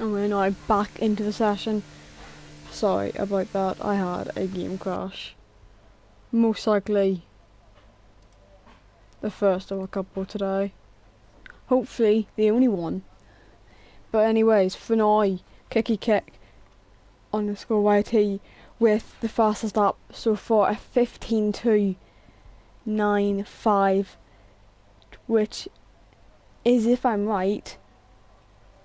And we're now back into the session. Sorry about that, I had a game crash. Most likely the first of a couple today. Hopefully the only one. But anyways, for now, Kicky Kick _ YT with the fastest lap so far, a 15.295, which is, if I'm right,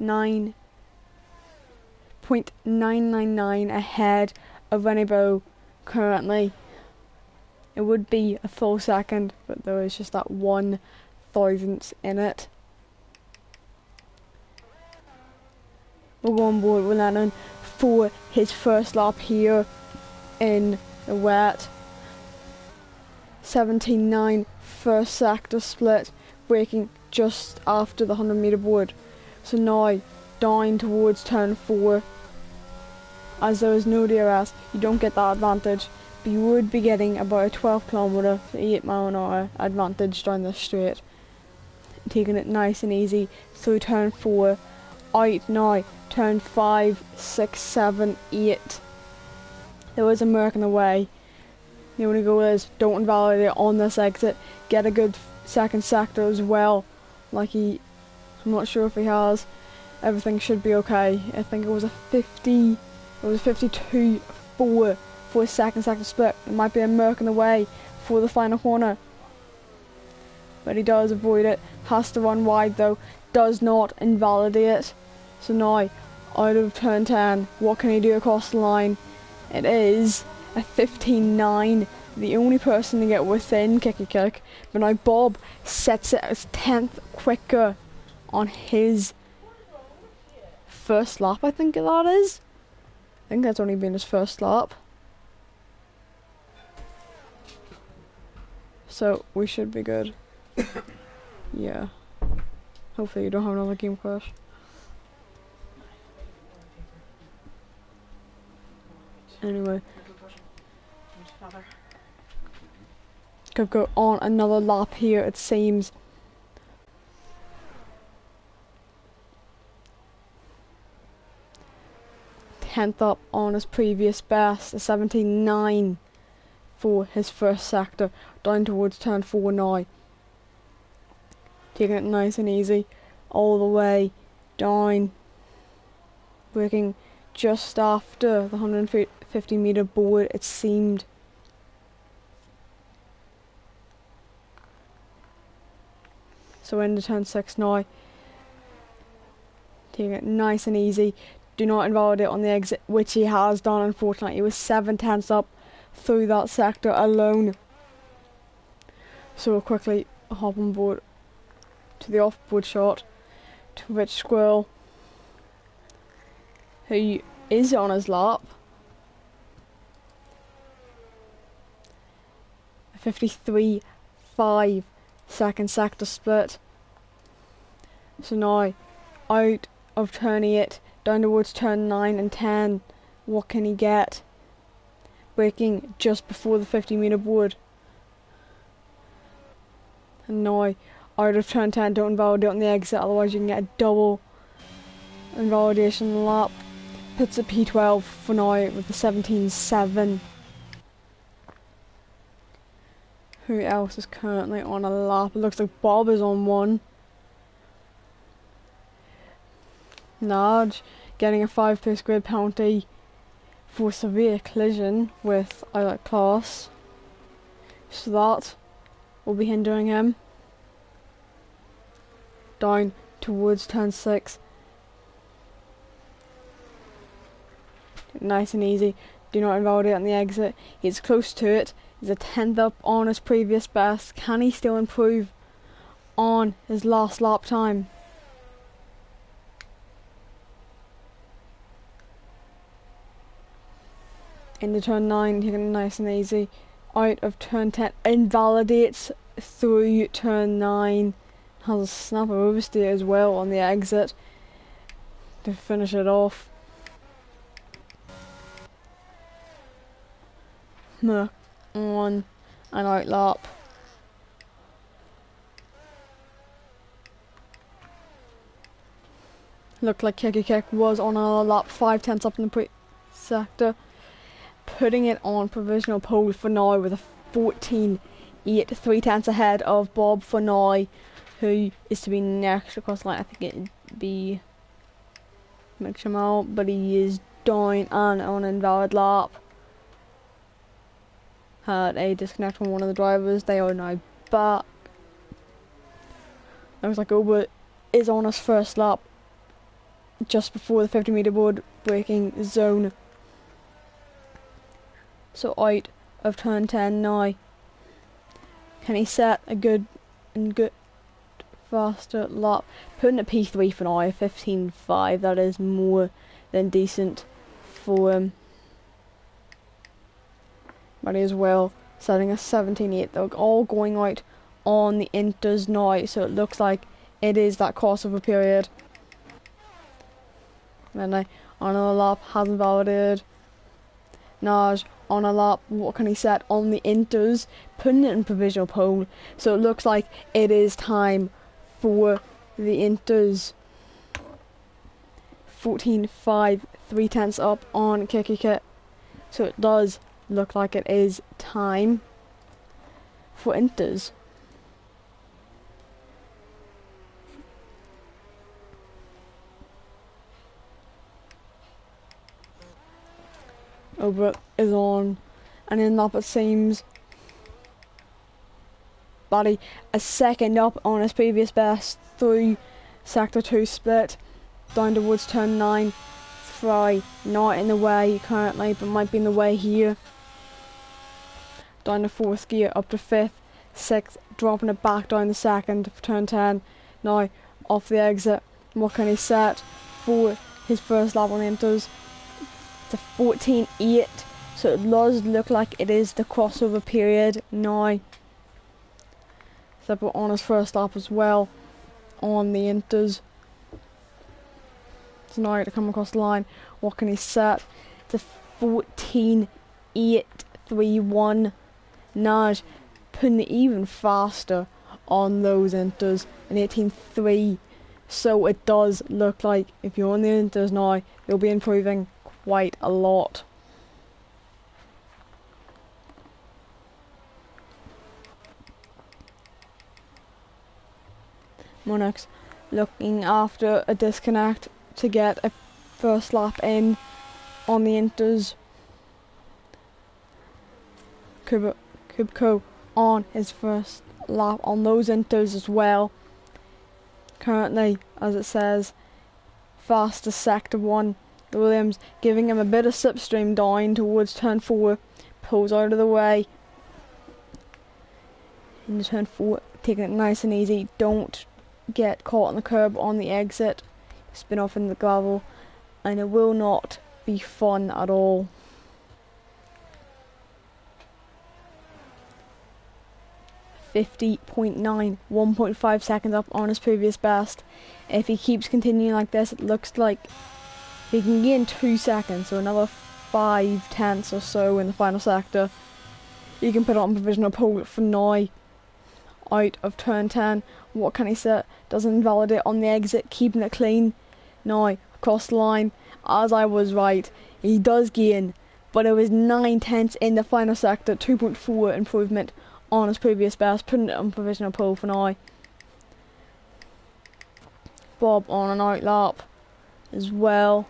9.999 ahead of Renebo currently. It would be a full second, but there is just that 1/1000th in it. We'll go on board with Lennon for his first lap here in the wet. 17.9 first sector split, braking just after the 100-meter board. So now down towards turn 4. As there is no DRS, you don't get that advantage, but you would be getting about a 12km to 8 mph advantage down this straight. Taking it nice and easy through turn 4. Out now, turn 5, 6, 7, 8. There is a Merc in the way. The only goal is don't invalidate on this exit. Get a good second sector as well. I'm not sure if he has. Everything should be okay. I think it was a 52.4 for a second sector split. There might be a Merc in the way for the final corner, but he does avoid it. Has to run wide though. Does not invalidate. So now, out of turn 10, what can he do across the line? It is a 15.9. The only person to get within Kicky Kick, but now Bob sets it as 10th quicker on his first lap, I think that is. I think that's only been his first lap. So we should be good. Yeah. Hopefully you don't have another game crash. Anyway. Could go on another lap here, it seems. Tenth up on his previous best, a 17.9 for his first sector, down towards turn 4 now. Taking it nice and easy, all the way down, braking just after the 150-meter board, it seemed. So into turn 6 now, taking it nice and easy. Do not invalidate on the exit, which he has done unfortunately. He was 7/10 up through that sector alone. So we'll quickly hop on board to the off-board shot to Rich Squirrel, who is on his lap. 53.5 second sector split. So now out of turn 8, down towards turn 9 and 10. What can he get? Braking just before the 50-meter board. And now out of turn 10, don't invalidate on the exit, otherwise you can get a double invalidation lap. Puts a P12 for now with the 17.7. Who else is currently on a lap? It looks like Bob is on one. Nudge getting a 5-place grid penalty for severe collision with either class. So that will be hindering him. Down towards turn 6. Nice and easy. Do not invalidate on the exit. He's close to it. He's a 10th up on his previous best. Can he still improve on his last lap time? Into turn 9, taking it nice and easy. Out of turn 10, invalidates through turn 9. Has a snapper oversteer as well on the exit to finish it off. On an out lap. Looked like Kick was on another lap, 5 tenths up in the sector, putting it on provisional pole for now with a 14.8, 3 tenths ahead of Bob for now, who is to be next across the line. I think it'd be Mick, but he is down and on an invalid lap. Had a disconnect from one of the drivers. They are now back. Looks like Ober is on his first lap just before the 50-meter board braking zone. So out of turn 10 now. Can he set a good faster lap? Putting a P3 for now, 15.5. That is more than decent for him. But as well, setting a 17.8. They're all going out on the inters now, so it looks like it is that crossover period. And on another lap, hasn't validated. Naj on a lap, what can he set on the inters? Putting it in provisional pole, so it looks like it is time for the inters. 14.5, 3 tenths up on Kit. So it does look like it is time for inters. Ober is on, and in lap it seems Buddy a second up on his previous best through sector 2 split down towards turn 9. Fry not in the way currently, but might be in the way here. Down the 4th gear up to 5th, 6th, dropping it back down the 2nd for turn 10. Now off the exit, what can he set for his first lap on inters? It's a 14.8, so it does look like it is the crossover period now. Step on his first lap as well on the inters. So now to come across the line, what can he set? It's a 14.831. Naj putting it even faster on those inters, an 18.3. So it does look like if you're on the inters now, you'll be improving quite a lot. Monarchs looking after a disconnect to get a first lap in on the inters. Kubko on his first lap on those inters as well. Currently, as it says, fastest sector 1. The Williams giving him a bit of slipstream down towards turn 4. Pulls out of the way. Into turn 4, taking it nice and easy. Don't get caught on the curb on the exit. Spin off in the gravel, and it will not be fun at all. .9, 1.5 seconds up on his previous best. If he keeps continuing like this, it looks like he can gain 2 seconds, so another 5 tenths or so in the final sector. You can put it on provisional pole for now. Out of turn 10, what can he set? Doesn't invalidate on the exit, keeping it clean. Now, across the line, as I was right, he does gain, but it was 9 tenths in the final sector, 2.4 improvement on his previous best, putting it on provisional pole for now. Bob on an out lap as well.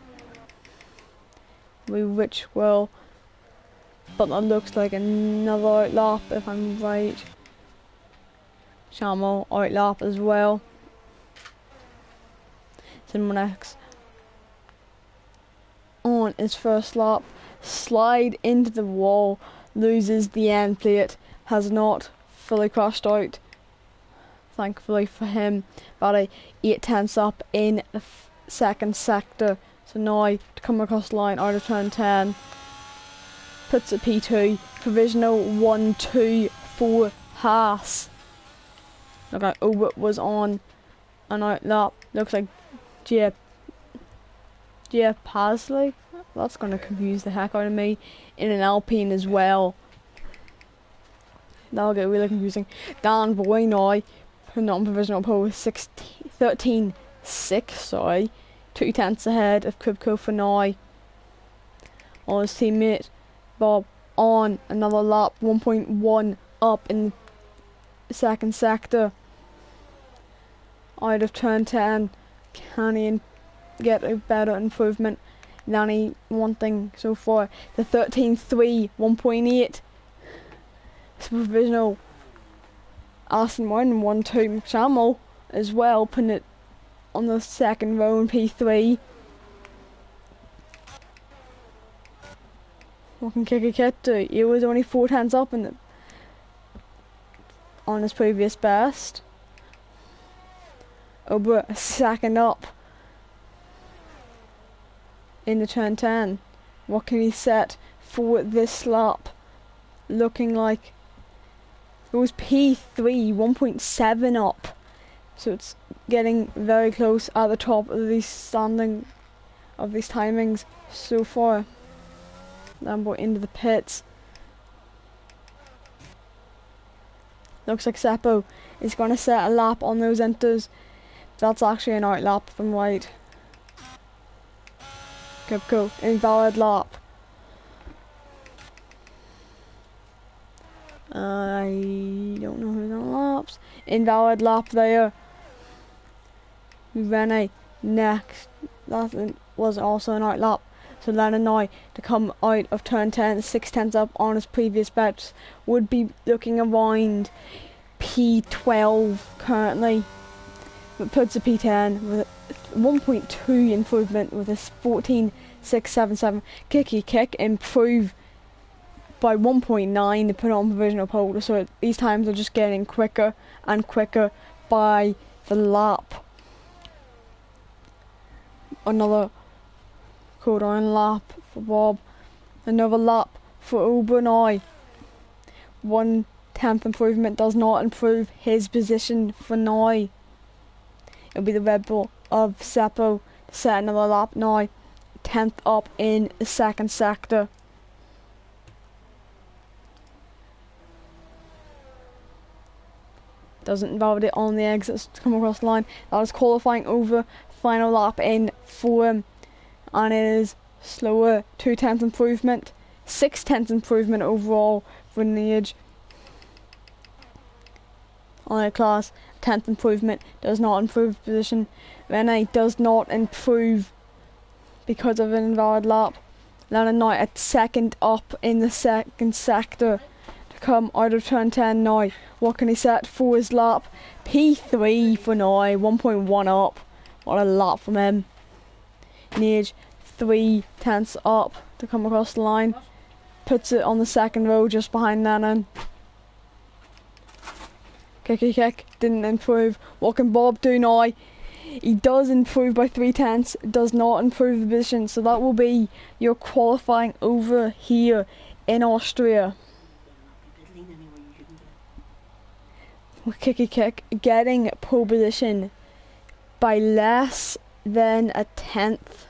Which will, but that looks like another out lap if I'm right. Shamo out lap as well. Simonex on his first lap, slide into the wall, loses the end plate, has not fully crashed out, thankfully for him. About 8 tenths up in the second sector. So now to come across the line out of turn 10, puts it P2, provisional 1-2 for Haas. Look like Ober was on an out lap. Looks like Gia Pasley. That's going to confuse the heck out of me. In an Alpine as well. That'll get really confusing. Dan Boy now putting on provisional pole 13.6. Sorry, 2 tenths ahead of Kripke for now. On his teammate Bob on another lap, 1.1 up in the second sector. Out of turn 10, can he get a better improvement than he wanting so far? The 13.3, 1.8. It's provisional. Aston Martin 1-2 McShamel as well, putting it on the second row in P3. What can Kiki Kit do? He was only 4 tenths up in on his previous best. Over a second up in the turn 10. What can he set for this lap? Looking like it was P3, 1.7 up. So it's getting very close at the top of these timings so far. Lambo into the pits. Looks like Seppo is going to set a lap on those enters. That's actually an out lap from right. Go, invalid lap. I don't know who's on laps. Invalid lap there. Rene next. That was also an out lap. So Lennon now to come out of turn 10, 6 tenths up on his previous bets, would be looking around P12 currently, but puts a P10 with 1.2 improvement with a 14.677. Kiki Kick improve by 1.9 to put on provisional pole, so these times are just getting quicker and quicker by the lap. Another cool down lap for Bob. Another lap for Uber now. 1 tenth improvement does not improve his position for now. It'll be the Red Bull of Seppo to set another lap now. 10th up in the second sector. Doesn't invalidate on the exits to come across the line. That is qualifying over. Final lap in for him. And it is slower, 2 tenths improvement, 6 tenths improvement overall for Neage. On a class, 10th improvement does not improve position. Rene does not improve because of an invalid lap. Lennon now at second up in the second sector to come out of turn 10 now. What can he set for his lap? P3 for now, 1.1 up. What a lap from him. Neage 3 tenths up to come across the line. Puts it on the second row just behind Lennon. Kiki Kick didn't improve. What can Bob do now? He does improve by 3 tenths, does not improve the position, so that will be your qualifying over here in Austria. With Kiki Kick getting pole position by less than a tenth.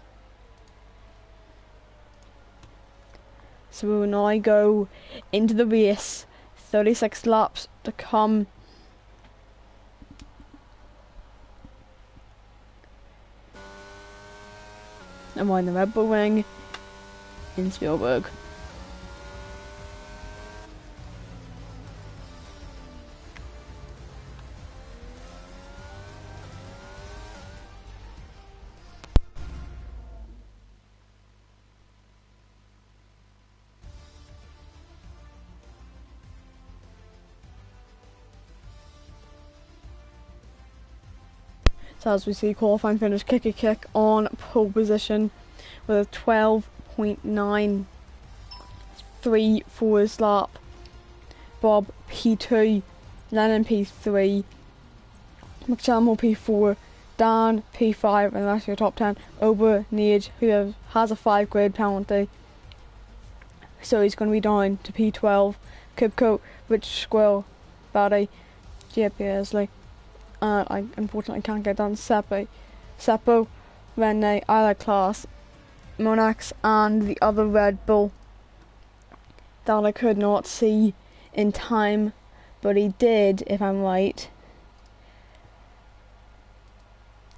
So we will now go into the race. 36 laps to come. And we're in the Red Bull Ring in Spielberg. So as we see, qualifying finish, Kiki Kick on pole position with a 12.93 for his lap. Bob P2, Lennon P3, McChamel P4, Dan P5, and that's your top 10. Ober Neage, who has a 5 grade penalty, so he's going to be down to P12. Kibco, Rich Squirrel, Barry, JP Esley. I unfortunately can't get down to Seppo, Rene, Isla Class, Monax, and the other Red Bull that I could not see in time, but he did, if I'm right,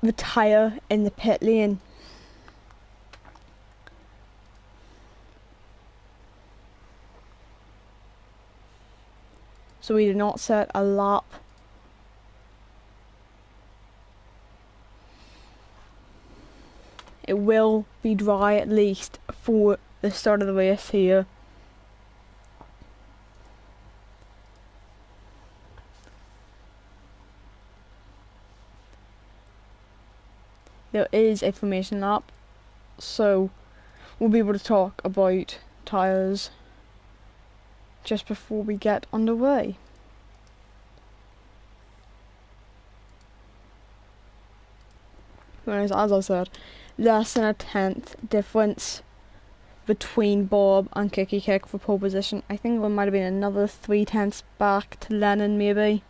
retire in the pit lane. so we did not set a lap. It will be dry at least for the start of the race here. There is a formation lap, so we'll be able to talk about tyres just before we get underway. Whereas, as I said, less than a tenth difference between Bob and Kicky Kick for pole position. I think there might have been another 3/10 back to Lennon, maybe.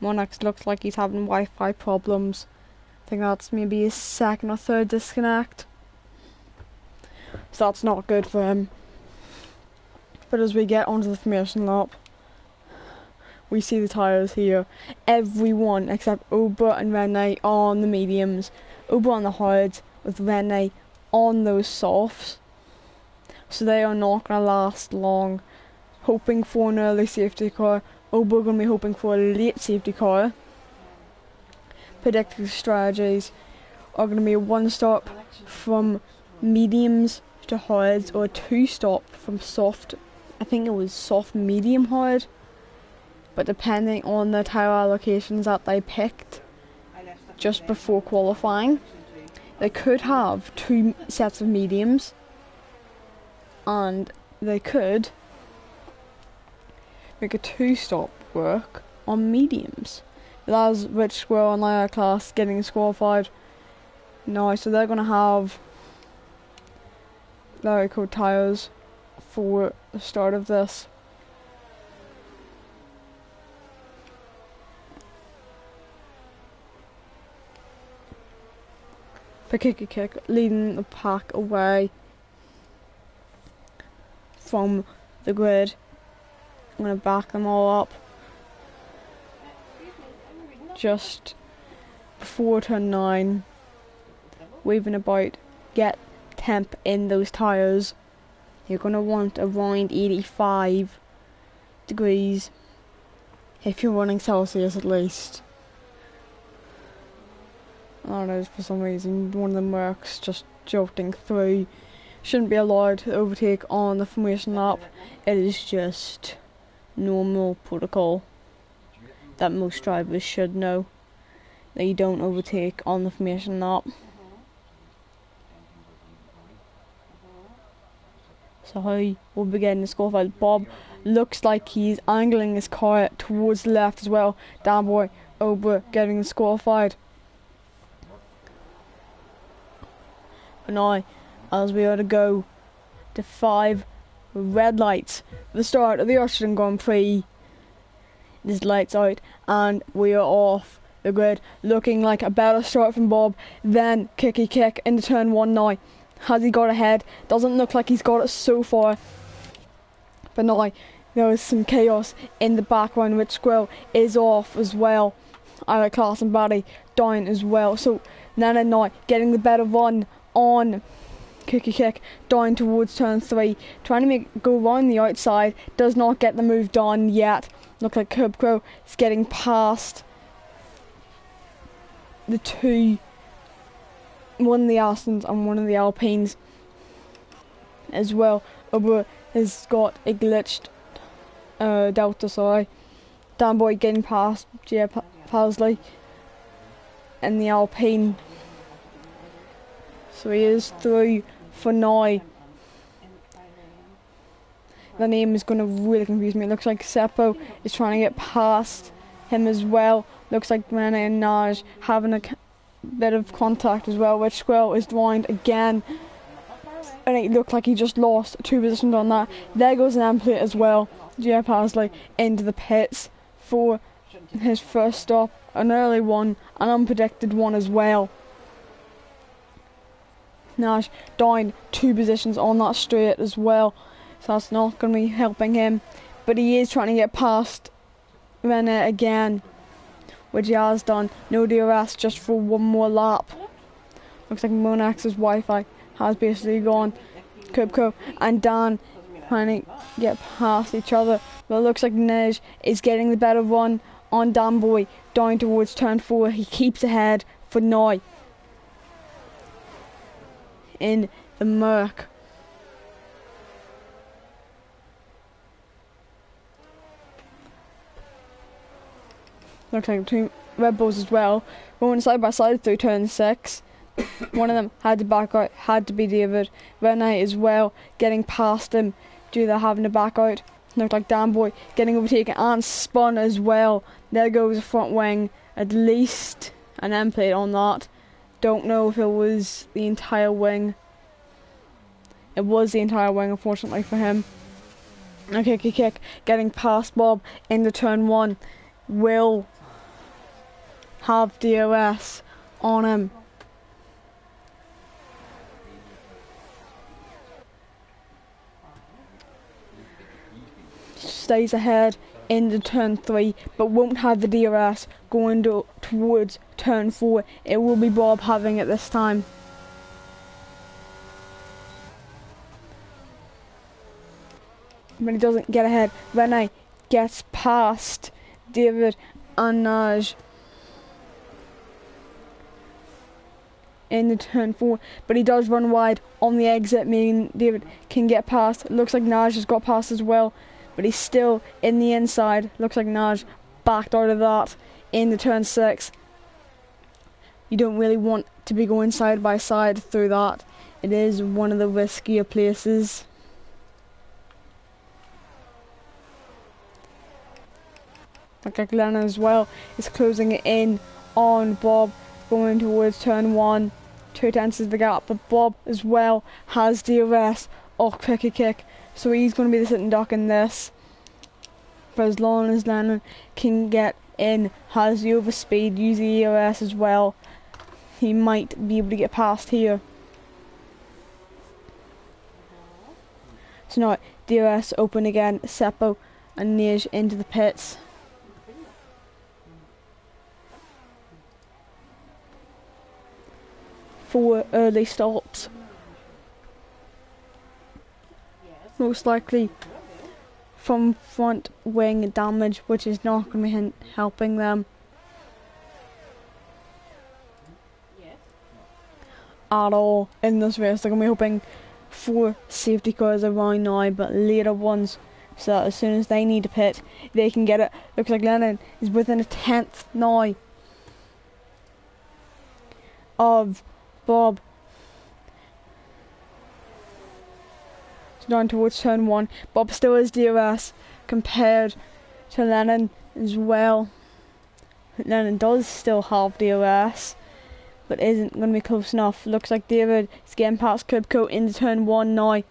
Monax looks like he's having Wi-Fi problems. I think that's maybe his second or third disconnect. So that's not good for him. But as we get onto the formation lap, we see the tyres here. Everyone except Oba and Rene on the mediums. Oba on the hards with Rene on those softs. So they are not going to last long. Hoping for an early safety car. Oba going to be hoping for a late safety car. Predicted strategies are going to be a one stop from mediums to hards, or a two stop from soft. I think it was soft medium hard, but depending on the tyre allocations that they picked just before qualifying, they could have two sets of mediums, and they could make a two stop work on mediums. That's Rich Squirrel and Lyra class getting disqualified. No, so they're going to have very cold tyres for the start of this. For Kicky Kick leading the pack away from the grid. I'm going to back them all up. Just before turn 9, waving about, get temp in those tyres. You're going to want around 85 degrees if you're running Celsius at least. I don't know, for some reason one of them works, just jolting through. Shouldn't be allowed to overtake on the formation lap. It is just normal protocol that most drivers should know, that you don't overtake on the formation lap. So we'll be getting disqualified. Bob looks like he's angling his car towards the left as well. Damn boy, Oba getting disqualified. But now, as we are to go to 5 red lights for the start of the Austrian Grand Prix. There's lights out and we are off the grid, looking like a better start from Bob than Kicky Kick into turn 1 now. Has he got ahead? Doesn't look like he's got it so far. But now there is some chaos in the background. Rich Squirrel is off as well. Ira Class and Barry down as well. So Nana now getting the better run on Kicky Kick down towards turn 3. Trying to go around the outside. Does not get the move done yet. Look like Curb Crow is getting past the two, one of the Astons and one of the Alpines as well. Uber has got a glitched Delta, sorry. Dan Boy getting past Jay Pasley and the Alpine. So he is through for now. The name is going to really confuse me. It looks like Seppo is trying to get past him as well. Looks like Rene and Naj having a bit of contact as well. Rich Squirrel is drowned again. And it looked like he just lost 2 positions on that. There goes an Ampli as well. Jay Pasley into the pits for his first stop. An early one, an unpredicted one as well. Nash down 2 positions on that straight as well. So that's not going to be helping him. But he is trying to get past Rene again, which he has done. No DRS just for one more lap. Looks like Monax's Wi-Fi has basically gone. Kubko and Dan trying to get past each other. But it looks like Nej is getting the better run on Danboy down towards turn 4. He keeps ahead for now in the Merc. Looks like two Red Bulls as well, going side by side through turn 6. One of them had to back out, had to be David. Renee as well, getting past him due to having to back out. Looked like Danboy getting overtaken and spun as well. There goes the front wing, at least an end plate on that. Don't know if it was the entire wing. It was the entire wing, unfortunately for him. A kick, getting past Bob into turn 1. Will have DRS on him. Stays ahead into turn 3, but won't have the DRS going towards turn 4. It will be Bob having it this time. But he doesn't get ahead. Rene gets past David and Naj in the turn 4, but he does run wide on the exit, meaning David can get past. It looks like Naj has got past as well, but he's still in the inside. Looks like Naj backed out of that in the turn 6. You don't really want to be going side by side through that. It is one of the riskier places. Like Lennon as well is closing it in on Bob, going towards turn 1. 2 tenths is the gap, but Bob as well has DRS or kick, so he's going to be the sitting duck in this. For as long as Lennon can get in, has the overspeed, use the ERS as well, he might be able to get past here. So now DRS open again, Seppo and Nej into the pits. For early stops. Most likely from front wing damage, which is not going to be helping them at all in this race. They're going to be hoping for safety cars around now, but later ones, so that as soon as they need to pit, they can get it. Looks like Lennon is within a tenth now of Bob. So down towards turn 1. Bob still has DRS compared to Lennon as well. Lennon does still have DRS, but isn't going to be close enough. Looks like David is getting past Kubko into turn 1 now. I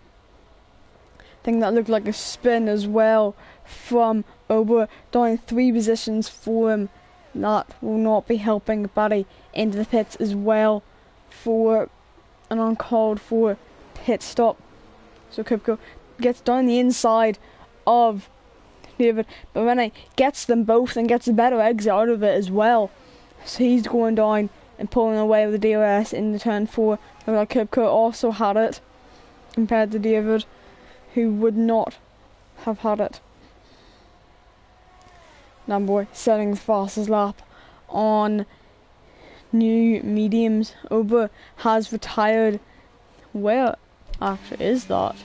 think that looked like a spin as well from Ober, down 3 positions for him. That will not be helping Buddy into the pits as well for an uncalled for pit stop. So Kubko gets down the inside of David, but when he gets them both and gets a better exit out of it as well. So he's going down and pulling away with the DRS in the turn 4. Like Kubko also had it compared to David, who would not have had it. Number setting the fastest lap on new mediums. Ober has retired. Where actually is that?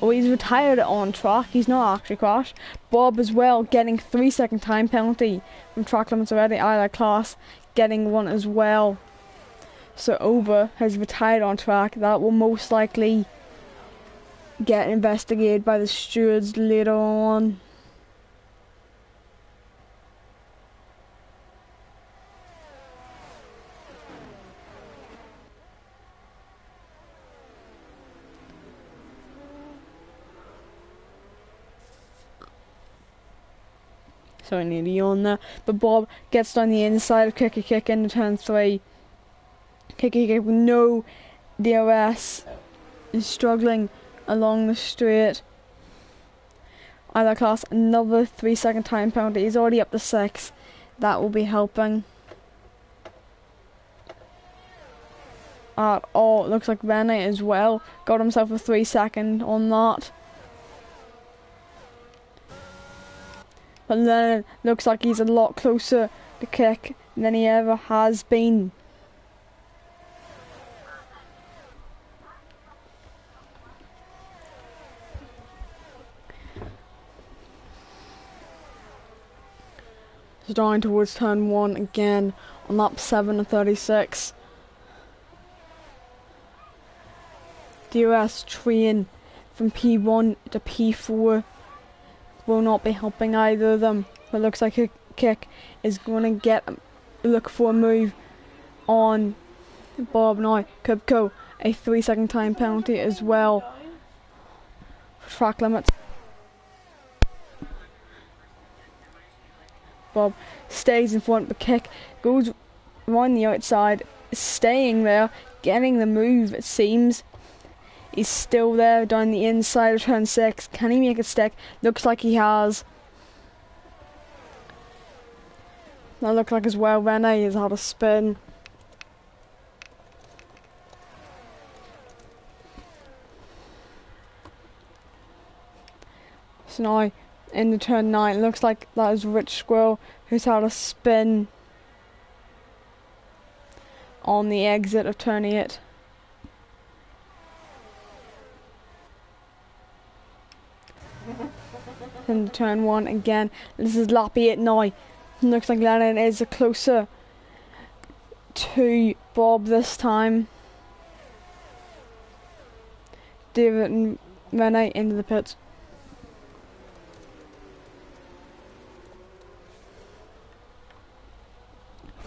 Oh, he's retired on track. He's not actually crashed. Bob as well getting 3-second time penalty from track limits already. Either class getting one as well. So Ober has retired on track. That will most likely get investigated by the stewards later on. So nearly on there, but Bob gets down the inside of kick into turn 3. Kick with no DRS, is struggling along the straight. Either class another 3-second time penalty. He's already up to 6. That will be helping at all. It looks like Rene as well got himself a 3-second on that. but Lennon looks like he's a lot closer to kick than he ever has been. So down towards turn 1 again on lap 7 and 36. DRS train from P1 to P4 will not be helping either of them. But looks like a kick is going to look for a move on Bob now. Kubko, a 3-second time penalty as well for track limits. Bob stays in front, but kick goes around the outside, staying there, getting the move it seems. He's still there down the inside of turn 6. Can he make it stick? Looks like he has. That looks like as well Rene has had a spin. So now into turn 9, looks like that is Rich Squirrel who's had a spin on the exit of turn 8. Into turn 1 again. This is lap 8 now. Looks like Lennon is closer to Bob this time. David and Rene into the pits.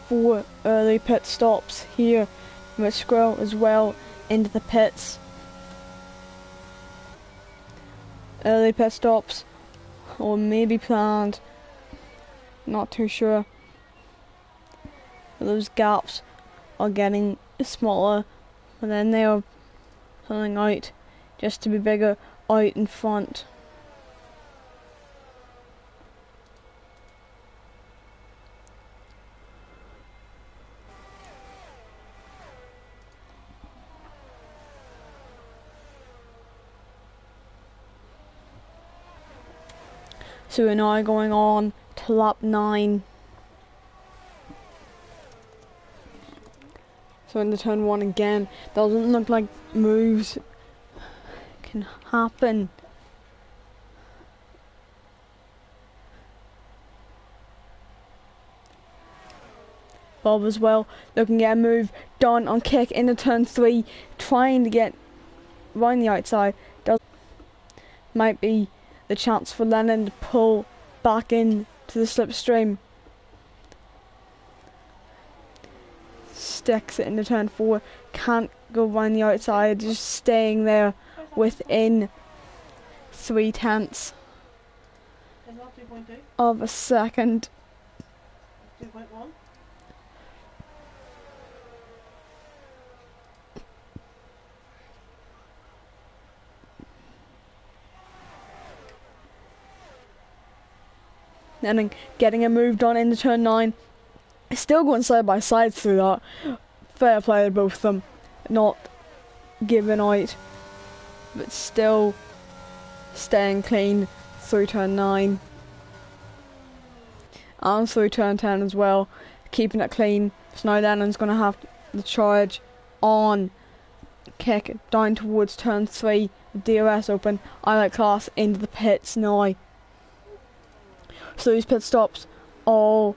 Four early pit stops here. Rich Squirrel as well into the pits. Early pit stops, or maybe planned, not too sure. Those gaps are getting smaller, but then they are pulling out just to be bigger out in front. So we're now going on to lap 9. So into turn 1 again. Doesn't look like moves can happen. Bob as well, looking at a move done on kick into turn 3, trying to get round the outside. Might be the chance for Lennon to pull back in to the slipstream. Sticks it into turn 4, can't go round the outside, just staying there within 0.3 of a second. 2.1. And then getting a move done into turn 9. Still going side by side through that. Fair play to both of them. Not giving out, but still staying clean through turn 9. And through turn 10 as well. Keeping it clean. So now Lennon's going to have the charge on kick down towards turn 3. DRS open. I like class into the pits now. So these pit stops all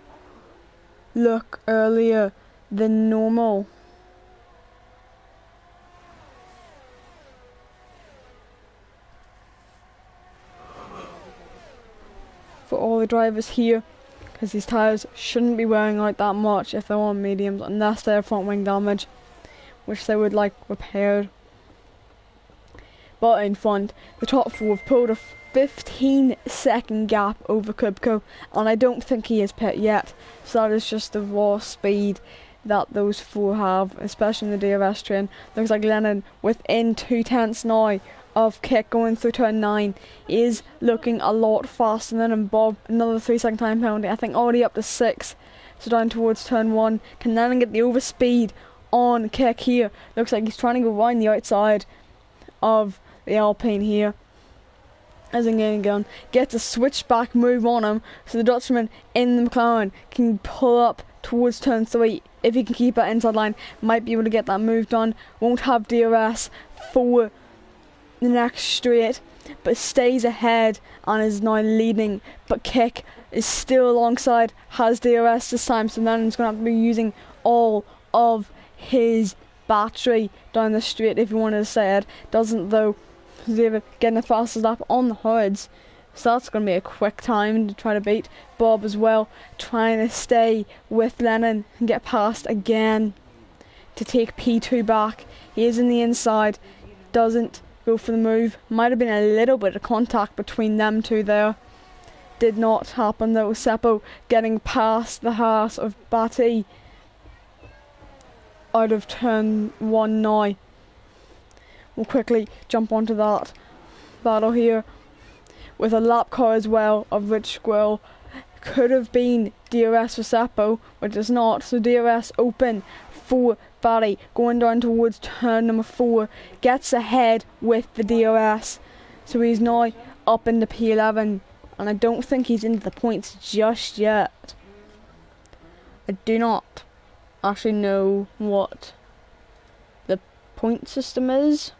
look earlier than normal. For all the drivers here, because these tyres shouldn't be wearing out that much if they're on mediums, unless they have front wing damage, which they would like repaired. But in front, the top 4 have pulled a 15-second gap over Kubko, and I don't think he is pit yet, so that is just the raw speed that those 4 have, especially in the DRS train. Looks like Lennon within 0.2 now of kick going through turn 9 is looking a lot faster than him. Bob, another 3-second time penalty, I think already up to 6, so down towards turn 1. Can Lennon get the overspeed on kick here? Looks like he's trying to go round the outside of the Alpine here. as in getting gun, gets a switchback move on him, so the Dutchman in the McLaren can pull up towards turn 3. If he can keep that inside line, might be able to get that move done. Won't have DRS for the next straight, but stays ahead and is now leading. But Kick is still alongside, has DRS this time, so then he's going to have to be using all of his battery down the straight if he wanted to stay ahead. Doesn't though. David getting the fastest lap on the hoods, so that's going to be a quick time to try to beat. Bob as well, trying to stay with Lennon and get past again to take P2 back. He is in the inside, doesn't go for the move. Might have been a little bit of contact between them two there. Did not happen though. Seppo getting past the heart of Batty out of turn 1 now. We'll quickly jump onto that battle here with a lap car as well of Rich Squirrel. Could have been DRS for Seppo, which is not, so DRS open for Barry going down towards turn number 4, gets ahead with the DRS, so he's now up into P11, and I don't think he's into the points just yet. I do not actually know what the point system is,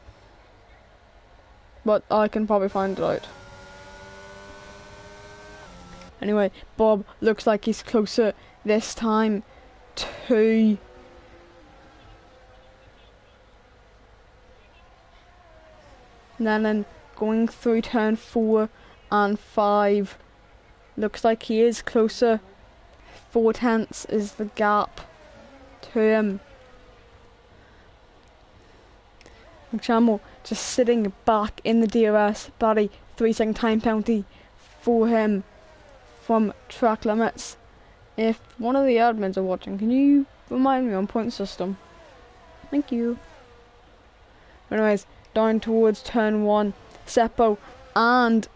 but I can probably find it out. Anyway, Bob looks like he's closer this time to Lennon going through turn 4 and 5. Looks like he is closer. 4/10 is the gap to him. McChamel just sitting back in the DRS. Barry, 3-second time penalty for him from track limits. If one of the admins are watching, can you remind me on point system? Thank you. Anyways, down towards turn 1, Seppo and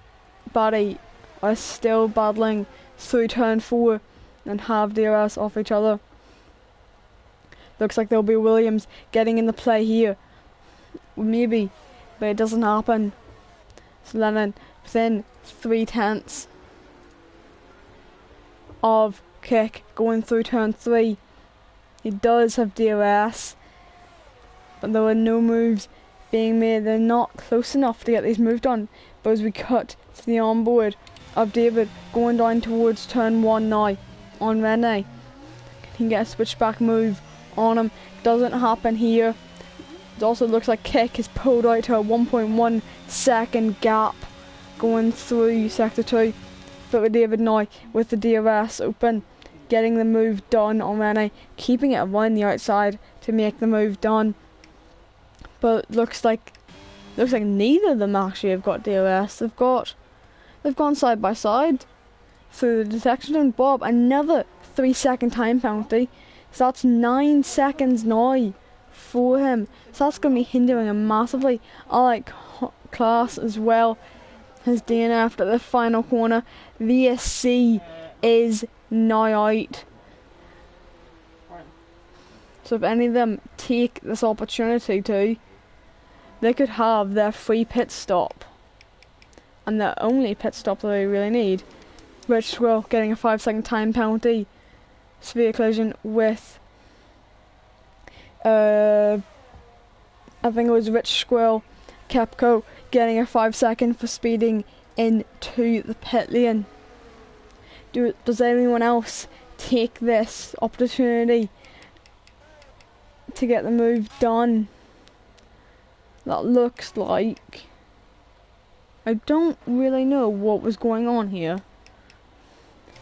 Barry are still battling through turn 4 and have DRS off each other. Looks like there'll be Williams getting in the play here. Maybe, but it doesn't happen. So Lennon within 3/10 of Kick going through turn 3. He does have DRS, but there were no moves being made. They're not close enough to get these moved on. But as we cut to the onboard of David going down towards turn 1 now on Rene, can he get a switchback move on him? Doesn't happen here. It also looks like Kick is pulled out to a 1.1 second gap going through sector 2. But with David now with the DRS open, getting the move done on Rene, keeping it around the outside to make the move done. But looks like neither of them actually have got DRS. They've gone side by side through the detection zone. Bob, another 3-second time penalty. So that's 9 seconds now for him. So that's going to be hindering him massively. I like Class as well as DNF at the final corner. VSC is now out. So if any of them take this opportunity to, they could have their free pit stop. And the only pit stop that they really need. Rich Squirrel getting a 5-second time penalty. Severe collision with I think it was Rich Squirrel. Kepco getting a 5-second for speeding into the pit lane. Does anyone else take this opportunity to get the move done? That looks like, I don't really know what was going on here.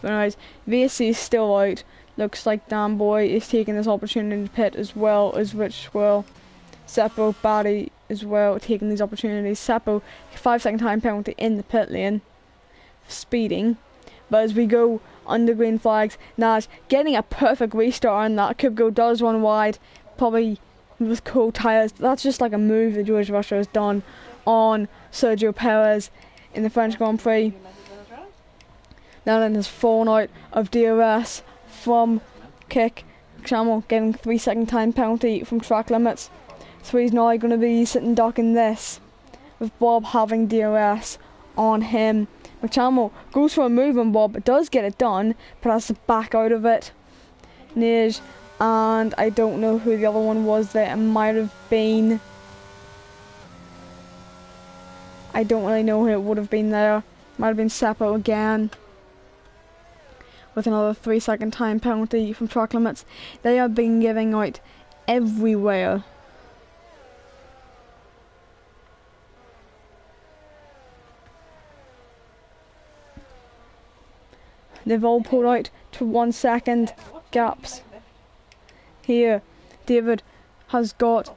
But anyways, VSC is still out. Looks like Dan Boy is taking this opportunity to pit as well as Rich Squirrel. Seppo, Barry as well taking these opportunities. Seppo, 5-second time penalty in the pit lane for speeding. But as we go under green flags, Nash getting a perfect restart on that. Kubko does run wide, probably with cold tyres. That's just like a move that George Russell has done on Sergio Perez in the French Grand Prix. Now then has fallen out of DRS from Kick. Chamel getting 3-second time penalty from track limits. So he's now going to be sitting duck in this, with Bob having DRS on him. McChamel goes for a move on Bob, but does get it done, but has to back out of it. Nej, and I don't know who the other one was there. It might have been... I don't really know who it would have been there. Might have been Seppo again. With another 3-second time penalty from track limits. They have been giving out everywhere. They've all pulled out to 1 second gaps. Here, David has got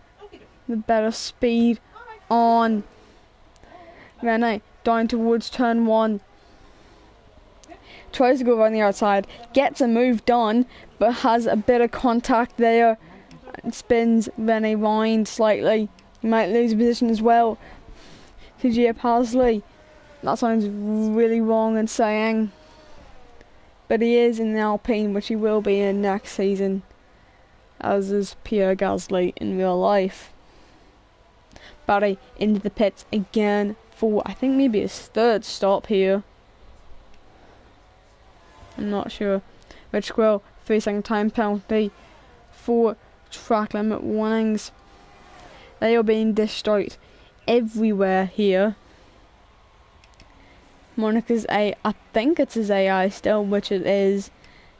the better speed on Rene down towards turn 1. Tries to go around the outside, gets a move done, but has a bit of contact there. And spins Rene round slightly. He might lose position as well to Gia Pasley. That sounds really wrong in saying. But he is in the Alpine, which he will be in next season, as is Pierre Gasly in real life. Barry into the pits again for, I think, maybe his 3rd stop here. I'm not sure. Red Squirrel, 3-second time penalty for track limit warnings. They are being dished out everywhere here. Monica's I think it's his AI still, which it is.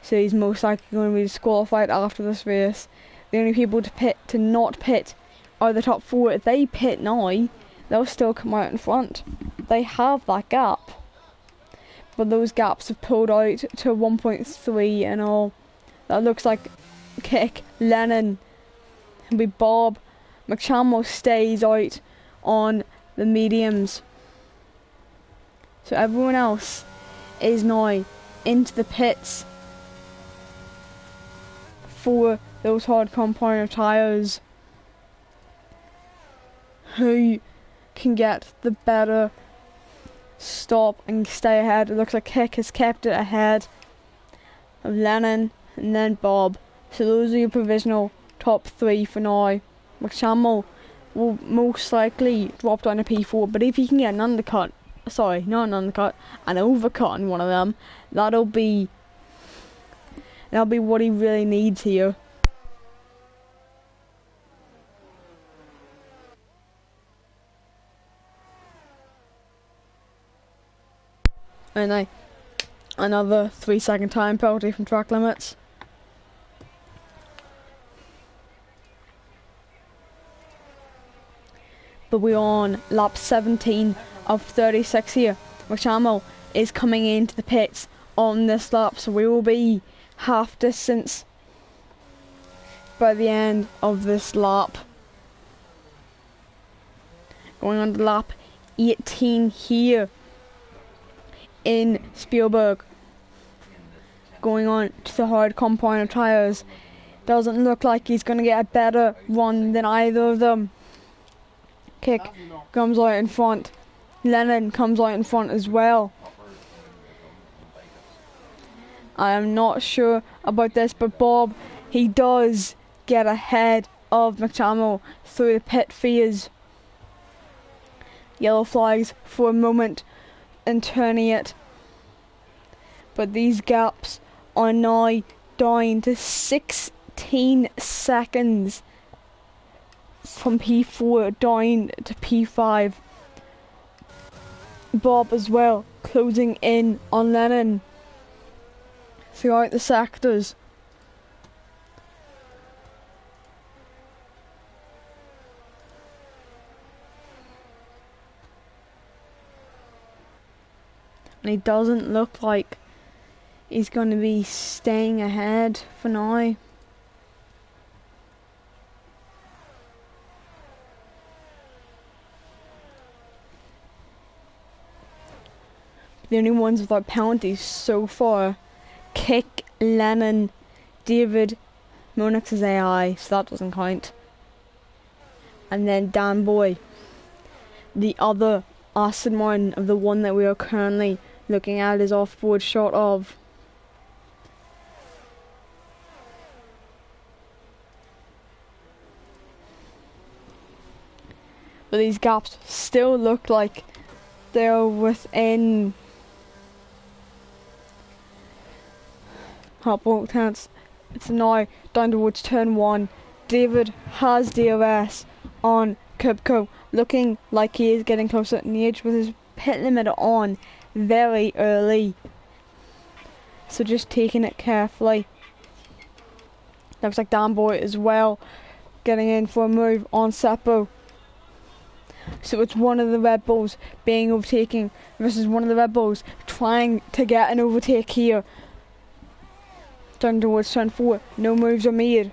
So he's most likely going to be disqualified after this race. The only people to not pit are the top 4. If they pit now, they'll still come out in front. They have that gap. But those gaps have pulled out to 1.3 and all. That looks like Kick, Lennon, it'll be Bob. McChamel stays out on the mediums. So everyone else is now into the pits for those hard compound tyres. Who can get the better stop and stay ahead? It looks like Kick has kept it ahead of Lennon and then Bob. So those are your provisional top 3 for now. McChamel will most likely drop down to P4, but if he can get an undercut, sorry, not an undercut, an overcut on one of them, that'll be what he really needs here. And another 3-second time penalty from track limits. But we're on lap 17 of 36 here. McChamel is coming into the pits on this lap, so we will be half distance by the end of this lap. Going on to lap 18 here in Spielberg. Going on to the hard compound tyres. Doesn't look like he's going to get a better run than either of them. Kick comes out in front. Lennon comes out in front as well. I am not sure about this, but Bob, he does get ahead of McChamel through the pit phase. Yellow flags for a moment and turning it. But these gaps are now down to 16 seconds from P4 down to P5. Bob as well closing in on Lennon throughout the sectors. And he doesn't look like he's going to be staying ahead for now. The only ones without penalties so far: Kick, Lennon, David, Monix's AI, so that doesn't count. And then Dan Boy, the other Aston Martin of the one that we are currently looking at his off-board shot of. But these gaps still look like They're within half tenths. It's now down towards turn 1. David has DRS on Kubko, looking like he is getting closer in the edge with his pit limiter on very early. So just taking it carefully. Looks like Dan Boy as well getting in for a move on Seppo. So it's one of the Red Bulls being overtaken versus one of the Red Bulls trying to get an overtake here. Down towards turn 4, no moves are made.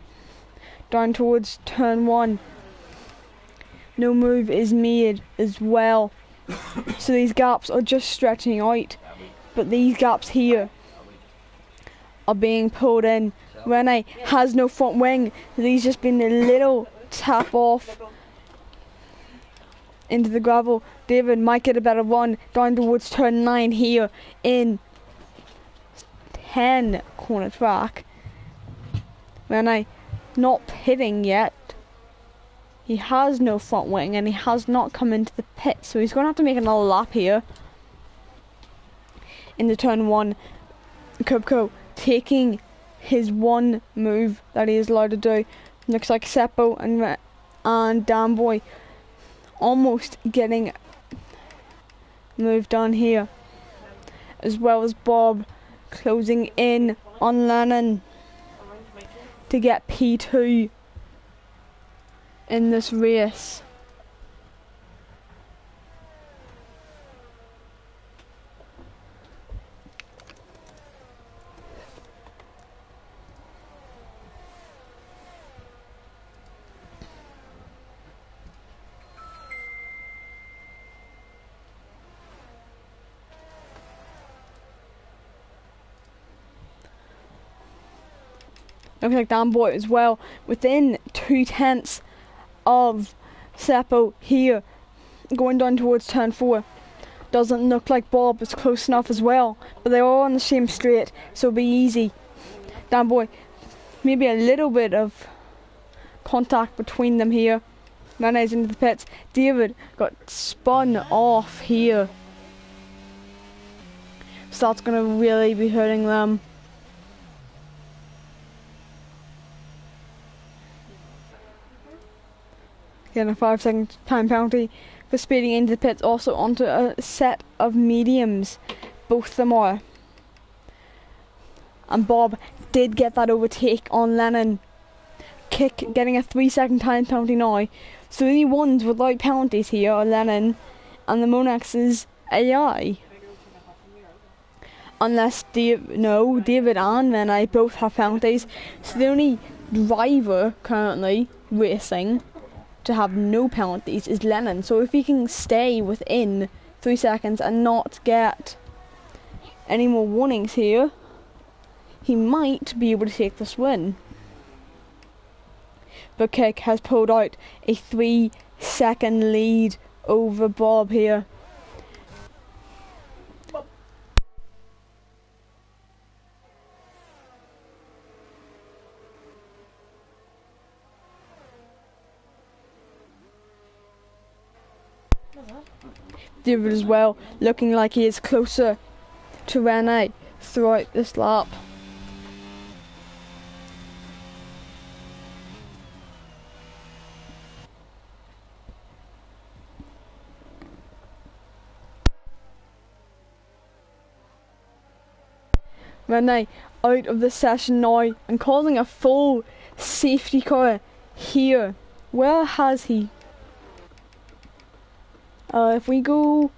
Down towards turn 1, no move is made as well. So these gaps are just stretching out, but these gaps here are being pulled in. Rene has no front wing, so he's just been a little tap off into the gravel. David might get a better run down towards turn 9 here in 10 corner track. Rene not pitting yet. He has no front wing and he has not come into the pit, so he's going to have to make another lap here into turn 1. Kubko taking his one move that he is allowed to do. Looks like Seppo and Dan Boy almost getting moved done here, as well as Bob closing in on Lennon to get P2 in this race. Looks like Dan Boy as well, within 2/10 of Seppo here, going down towards turn 4. Doesn't look like Bob is close enough as well, but they're all on the same straight, so it'll be easy. Dan Boy, maybe a little bit of contact between them here. Rene's into the pits. David got spun off here, so that's going to really be hurting them. Getting a 5-second time penalty for speeding into the pits, also onto a set of mediums. Both of them are. And Bob did get that overtake on Lennon. Kick getting a 3-second time penalty now. So the only ones without penalties here are Lennon and the Monex's AI. Unless David and Rene both have penalties. So the only driver currently racing to have no penalties is Lennon. So if he can stay within 3 seconds and not get any more warnings here, he might be able to take this win. But Kick has pulled out a 3-second lead over Bob here. David as well, looking like he is closer to Rene throughout this lap. Rene out of the session now and causing a full safety car here. Where has he? If we go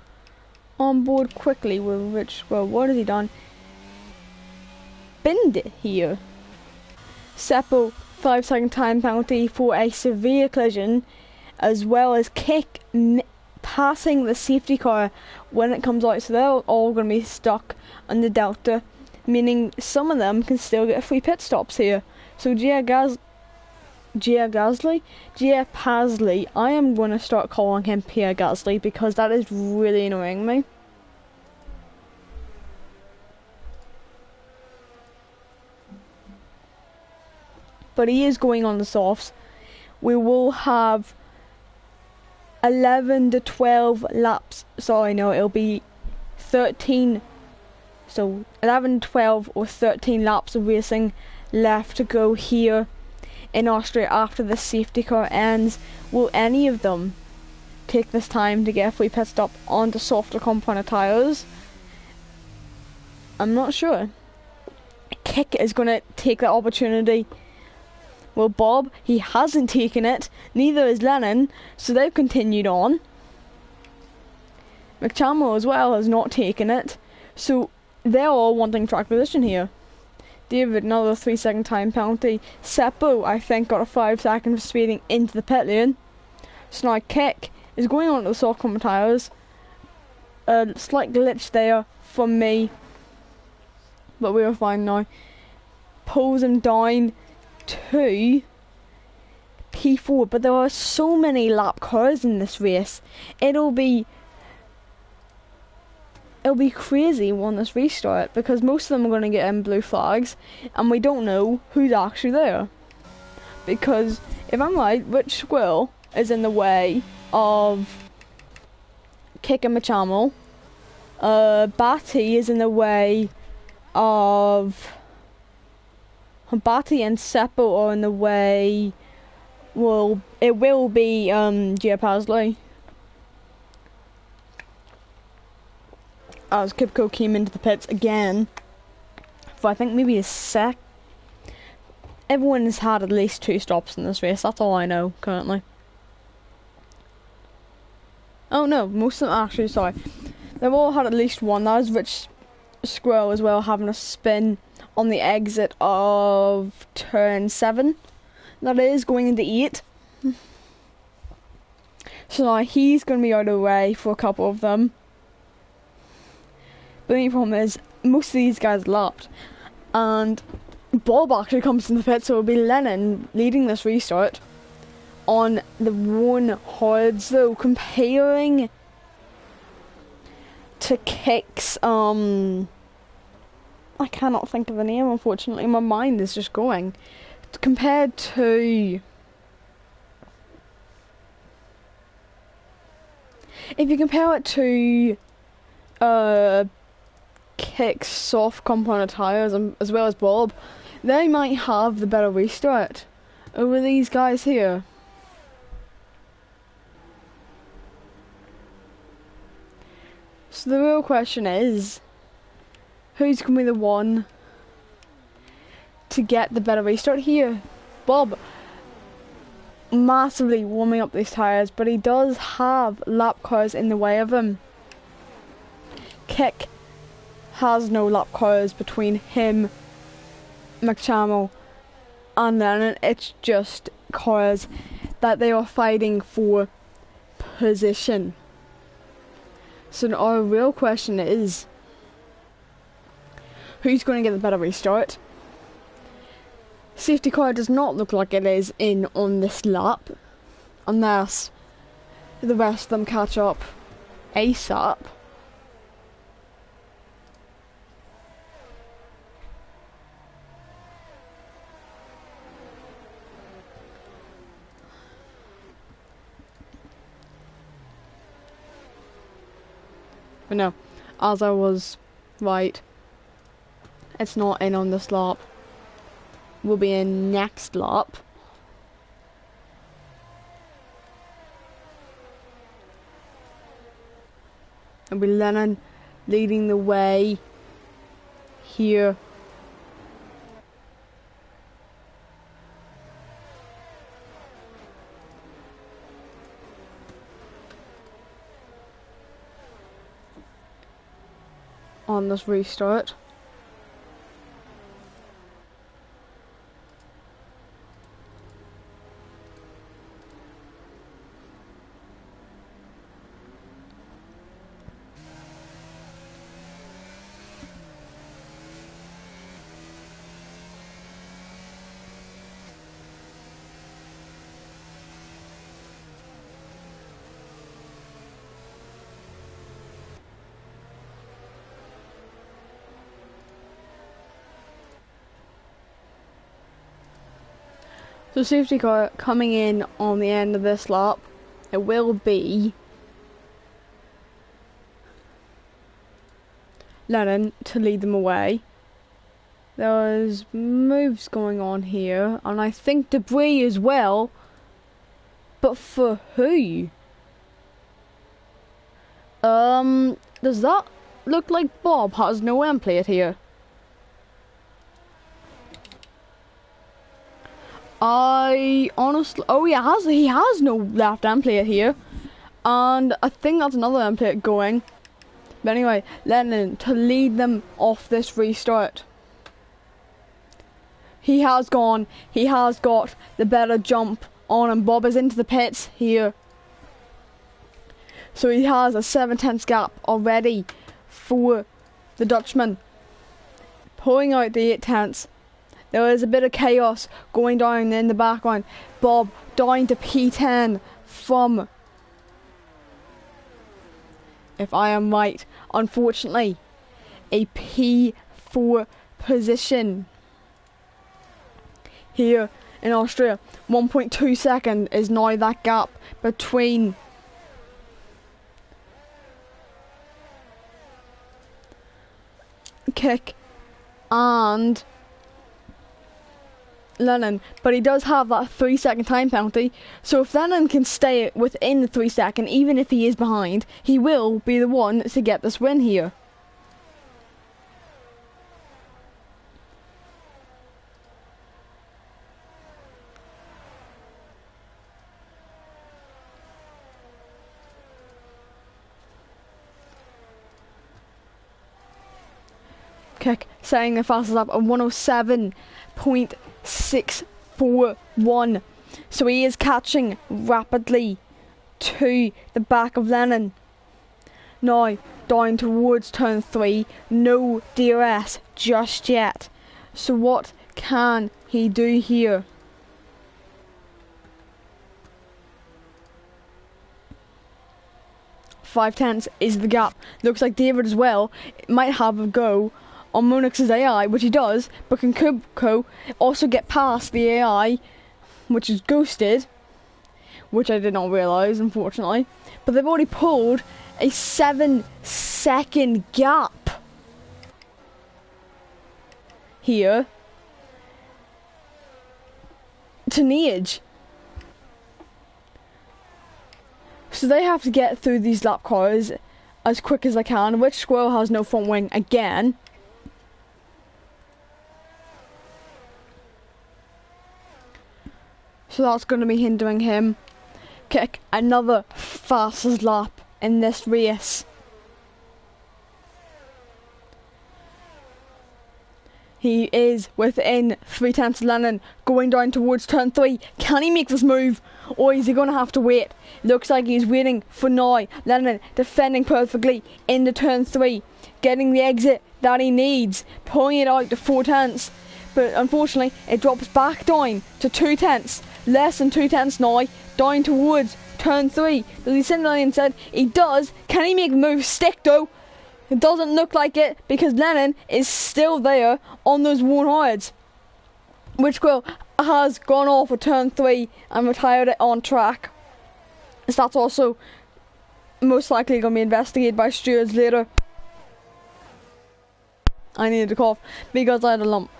on board quickly with what has he done? Binned it here. Seppo, 5-second time penalty for a severe collision, as well as Kick passing the safety car when it comes out, so they're all going to be stuck on the Delta, meaning some of them can still get free pit stops here. So Pierre Pasley, I am going to start calling him Pierre Gasly because that is really annoying me. But he is going on the softs. We will have 11 to 12 laps. Sorry, no, it'll be 13. So 11, 12 or 13 laps of racing left to go here in Austria after the safety car ends. Will any of them take this time to get a free pit stop onto softer compound tyres? I'm not sure. Kick is going to take that opportunity. Well, Bob, he hasn't taken it, neither is Lennon, so they've continued on. McChamel as well has not taken it, so they're all wanting track position here. David, another 3-second time penalty. Seppo, I think, got a 5 second for speeding into the pit lane. So now Kick is going on to the soft compound tyres. A slight glitch there from me, but we are fine now. Pulls him down to P4, but there are so many lap cars in this race. It'll be crazy when this restart, because most of them are going to get in blue flags and we don't know who's actually there. Because if I'm right, Rich Squirrel is in the way of Kick and Machamel. Batty is in the way of Batty, and Seppo are in the way. Well, it will be Gia Pasley, as Kipko came into the pits again for I think maybe a Everyone has had at least 2 stops in this race, that's all I know currently. Oh no, most of them actually, sorry. They've all had at least one. That was Rich Squirrel as well, having a spin on the exit of turn 7. That is, going into 8. So now he's going to be out of the way for a couple of them. But the only problem is, most of these guys lapped. And Bob actually comes in the pit, so it'll be Lennon leading this restart on the one hards though, comparing to Kick's, I cannot think of the name, unfortunately. My mind is just going. Compared to... if you compare it to Kick's soft compound tyres as well as Bob, they might have the better restart over these guys here. So the real question is, who's going to be the one to get the better restart here? Bob, massively warming up these tyres, but he does have lap cars in the way of him. Kick has no lap cars between him, McChamel, and then it's just cars that they are fighting for position. So our real question is, who's going to get the better restart? Safety car does not look like it is in on this lap, unless the rest of them catch up ASAP. But no, as I was right, it's not in on this lap. Will be in next lap. And be Lennon leading the way here. On this restart. So safety car coming in on the end of this lap it will be Lennon to lead them away. There's moves going on here, and I think debris as well. But for who? Does that look like Bob has no end plate here? I honestly, oh yeah, he has no left end plate here, and I think that's another end plate going. But anyway, Lennon to lead them off this restart. He has got the better jump on him. Bob is into the pits here. So he has a 7/10 gap already for the Dutchman. Pulling out the 8/10. There is a bit of chaos going down in the background. Bob down to P10 from, if I am right, unfortunately, a P4 position. Here in Austria, 1.2 seconds is now that gap between Kick and Lennon, but he does have that 3-second time penalty, so if Lennon can stay within the 3 second, even if he is behind, he will be the one to get this win here. Kick setting the fastest lap at 107.641. So he is catching rapidly to the back of Lennon. Now down towards turn 3. No DRS just yet. So what can he do here? Five tenths is the gap. Looks like David as well might have a go on Monix's AI, which he does, but can Kubko also get past the AI, which is ghosted, which I did not realise, unfortunately. But they've already pulled a 7-second gap here to Neage. So they have to get through these lap cars as quick as they can, which Squirrel has no front wing again. So that's going to be hindering him. Kick another fastest lap in this race. He is within 3 tenths of Lennon, going down towards turn 3. Can he make this move, or is he going to have to wait? Looks like he's waiting for now. Lennon defending perfectly into turn 3, getting the exit that he needs, pulling it out to 4 tenths. But unfortunately, it drops back down to 2 tenths. Less than 2 tenths now, down towards turn 3. Does he send Lennon said he does? Can he make the move stick though? It doesn't look like it, because Lennon is still there on those worn hards. Which Quill has gone off at turn 3 and retired it on track. So that's also most likely going to be investigated by stewards later. I needed to cough because I had a lump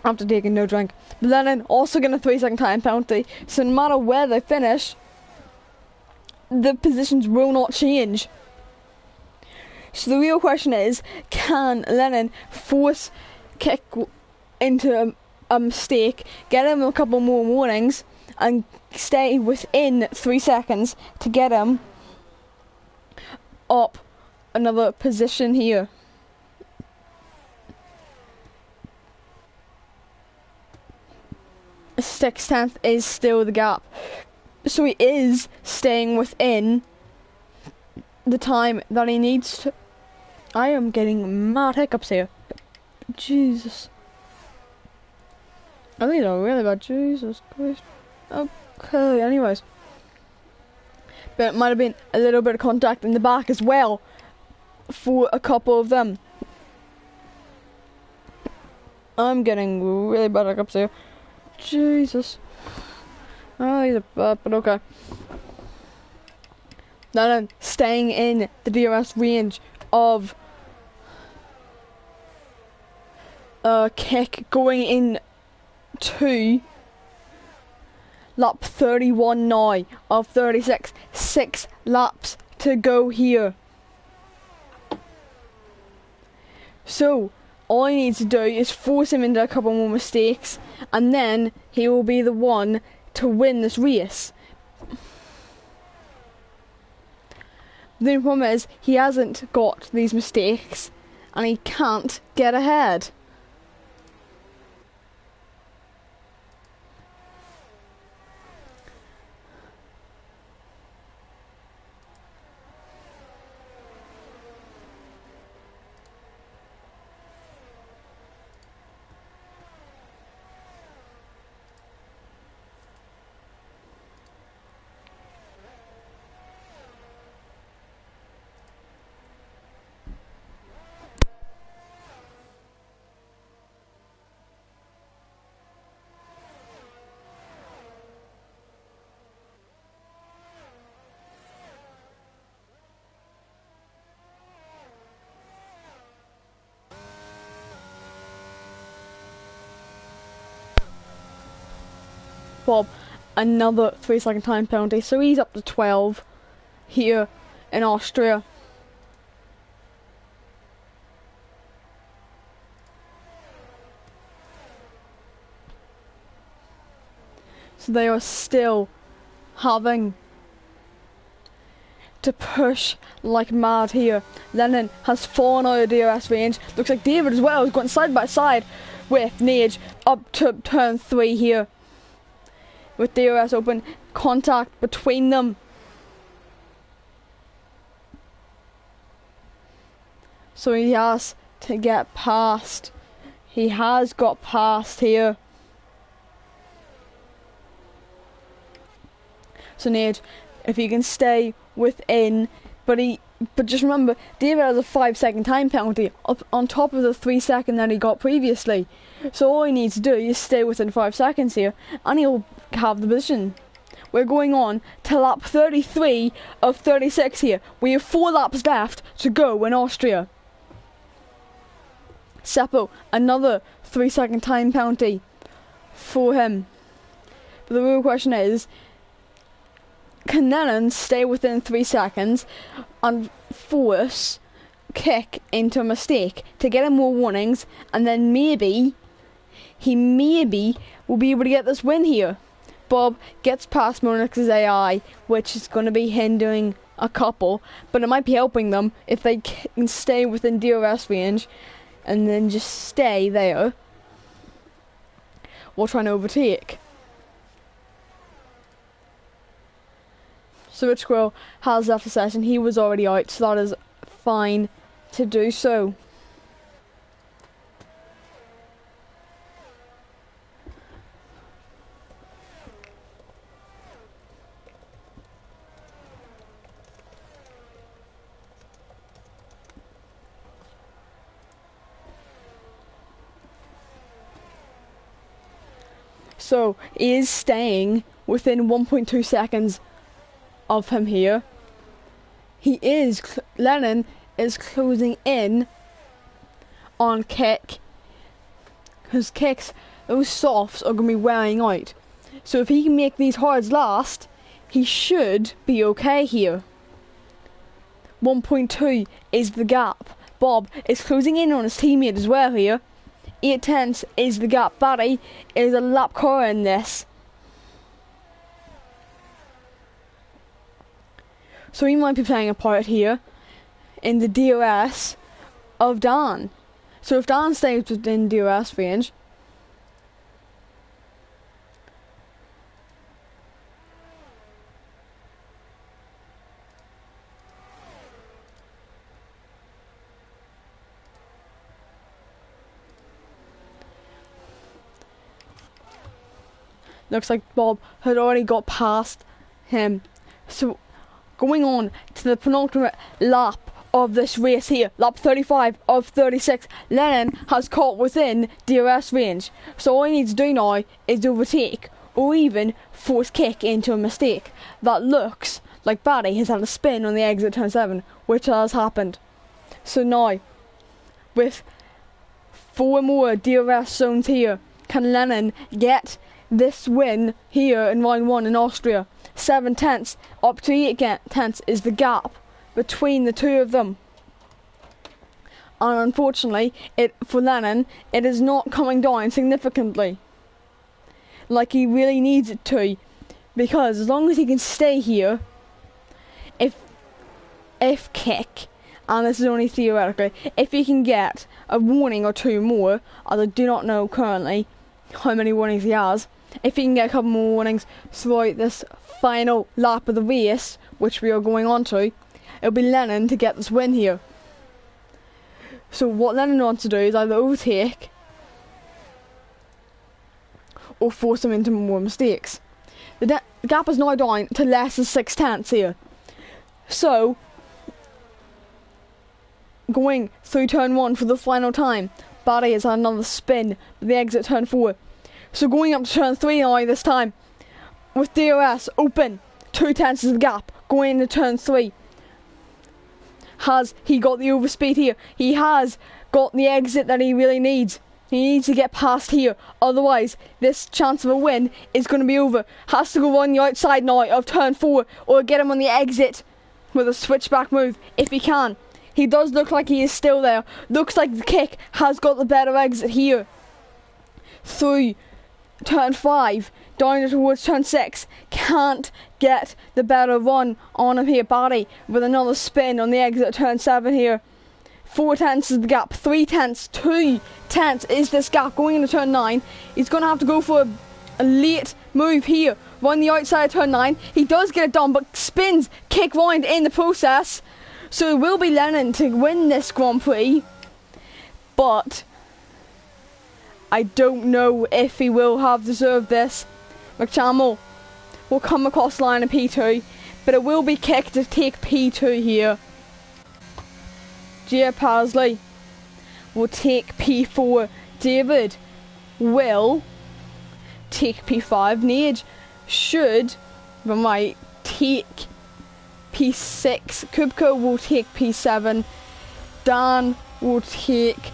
after taking no drink. But Lennon also getting a 3-second time penalty, so no matter where they finish, the positions will not change. So the real question is, can Lennon force Kick into a mistake, get him a couple more warnings, and stay within 3 seconds to get him up another position here? 6 tenths is still the gap, so he is staying within the time that he needs to. I am getting mad hiccups here. Jesus. I think they're really bad. Jesus Christ. Okay, anyways. But it might have been a little bit of contact in the back as well for a couple of them. I'm getting really bad hiccups here. Jesus. Oh, these are bad, but okay. Lennon staying in the DRS range of Kick, going in to lap 31 now of 36. 6 laps to go here. So all he needs to do is force him into a couple more mistakes, and then he will be the one to win this race. The only problem is he hasn't got these mistakes and he can't get ahead. Bob, another 3-second time penalty, so he's up to 12 here in Austria. So they are still having to push like mad here. Lennon has fallen out of DRS range. Looks like David as well is going side by side with Nage up to turn 3 here. With DRS open, contact between them. So he has to get past. He has got past here. So Nage, if he can stay within, but just remember, David has a 5-second time penalty up on top of the 3-second that he got previously. So all he needs to do is stay within 5 seconds here, and he'll have the position. We're going on to lap 33 of 36 here. We have 4 laps left to go in Austria. Seppo, another 3-second time penalty for him. But the real question is, can Lennon stay within 3 seconds and force Kick into a mistake to get him more warnings, and then maybe he will be able to get this win here. Bob gets past Monix's AI, which is going to be hindering a couple, but it might be helping them if they can stay within DRS range and then just stay there while trying to overtake. So Rich Squirrel has left the session. He was already out, so that is fine to do so. So he is staying within 1.2 seconds of him here. Lennon is closing in on Kick, because those softs are going to be wearing out. So if he can make these hards last, he should be okay here. 1.2 is the gap. Bob is closing in on his teammate as well here. 8 tenths is the gap. Barry is a lap car in this. So he might be playing a part here in the DRS of Dan. So if Dan stays within DRS range, looks like Bob had already got past him. So going on to the penultimate lap of this race here, lap 35 of 36, Lennon has caught within DRS range. So all he needs to do now is overtake or even force Kick into a mistake. That looks like Barry has had a spin on the exit turn 7, which has happened. So now, with 4 more DRS zones here, can Lennon get this win here in round 1 in Austria? 7 tenths up to 8 tenths is the gap between the two of them. And unfortunately, for Lennon, it is not coming down significantly like he really needs it to, because as long as he can stay here, if Kick, and this is only theoretically, if he can get a warning or 2 more, as I do not know currently how many warnings he has, if he can get a couple more warnings throughout this final lap of the race, which we are going on to, it'll be Lennon to get this win here. So what Lennon wants to do is either overtake or force him into more mistakes. The gap is now down to less than 6 tenths here. So, going through turn 1 for the final time, Barry has had another spin with the exit turn 4. So going up to turn 3 now this time, with DRS open, 2 tenths is the gap, going into turn 3. Has he got the overspeed here? He has got the exit that he really needs. He needs to get past here, otherwise this chance of a win is going to be over. Has to go on the outside now of turn 4, or get him on the exit with a switchback move if he can. He does look like he is still there. Looks like the Kick has got the better exit here. Through turn 5, down towards turn 6. Can't get the better run on him here. Barry with another spin on the exit turn 7 here. 4 tenths is the gap. 3 tenths, 2 tenths is this gap going into turn 9. He's going to have to go for a late move here. Run the outside of turn 9. He does get it done, but spins Kick round in the process. So it will be Lennon to win this Grand Prix. But I don't know if he will have deserved this. McChamel will come across the line in P2, but it will be Kick to take P2 here. Gia Pasley will take P4. David will take P5. Nage should, but might take P6. Kubko will take P7. Dan will take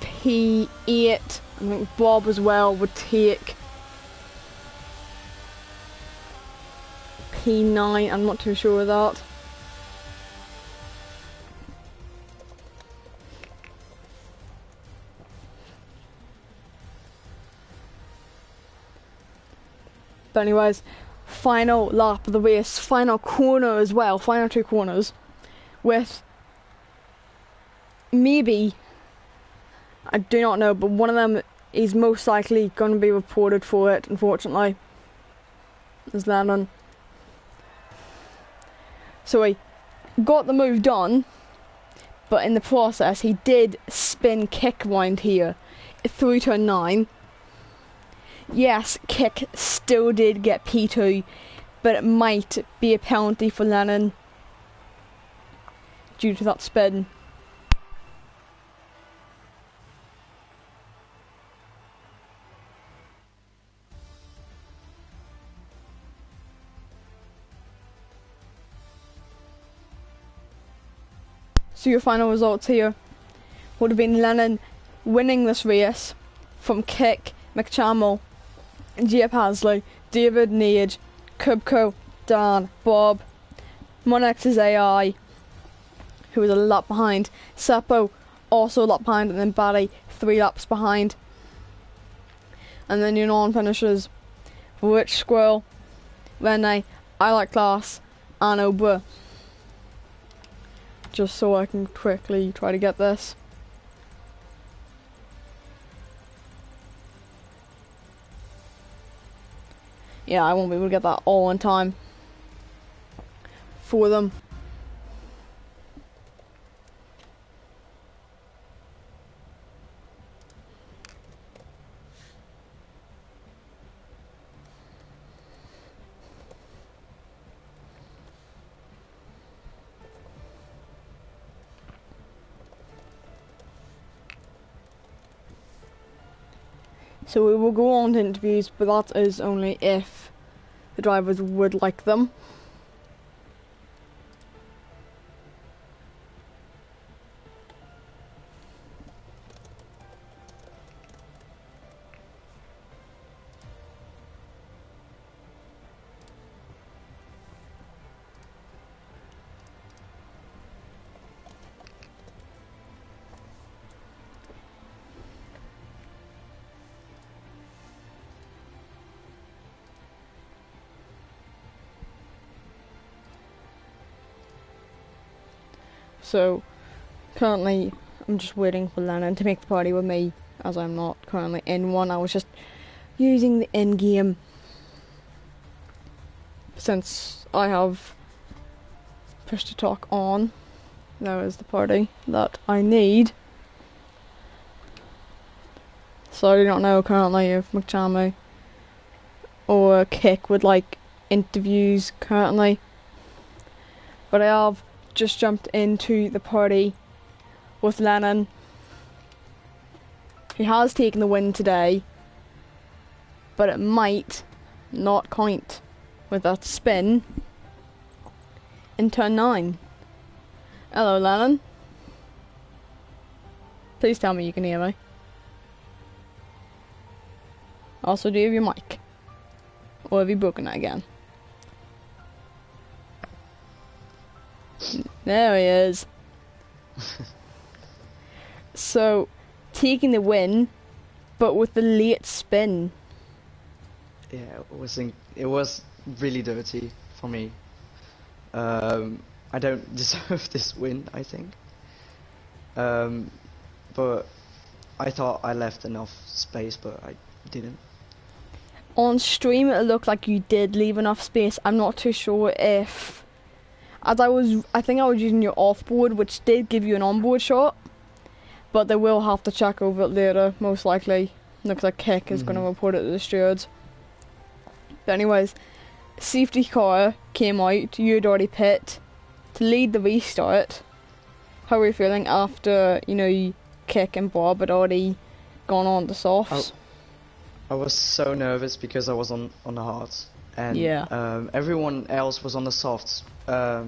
P8. I think Bob as well would take P9. I'm not too sure of that. But anyways, final lap of the race, final corner as well, final 2 corners, with maybe, I do not know, but one of them is most likely going to be reported for it, unfortunately, is Lennon. So he got the move done, but in the process he did spin Kick round here through turn 9. Yes, Kick still did get P2, but it might be a penalty for Lennon due to that spin. So your final results here would have been Lennon winning this race from Kick, McChamel, Gia Pasley, David, Nage, Kubko, Dan, Bob, Monex's AI, who was a lap behind, Seppo also a lap behind, and then Barry 3 laps behind. And then your non-finishers, Rich Squirrel, Rene, I Like Glass, and Obra. Just so I can quickly try to get this. Yeah, I won't be able to get that all in time for them. So we will go on to interviews, but that is only if the drivers would like them. So, currently, I'm just waiting for Lennon to make the party with me, as I'm not currently in one. I was just using the in-game, since I have push to talk on. That is the party that I need. So I do not know currently if McChammy or Kick would like interviews currently. But I have just jumped into the party with Lennon. He has taken the win today, but it might not count with that spin in turn 9. Hello, Lennon. Please tell me you can hear me. Also, do you have your mic? Or have you broken it again? There he is. So, taking the win, but with the late spin. Yeah, it was really dirty for me. I don't deserve this win, I think. But I thought I left enough space, but I didn't. On stream, it looked like you did leave enough space. I'm not too sure if, I think I was using your off-board, which did give you an on-board shot, but they will have to check over it later, most likely. Looks like Kick is going to report it to the stewards. But anyways, safety car came out, you'd already pit to lead the restart. How were you feeling after, Kick and Bob had already gone on the softs? I was so nervous because I was on the hards, and everyone else was on the softs behind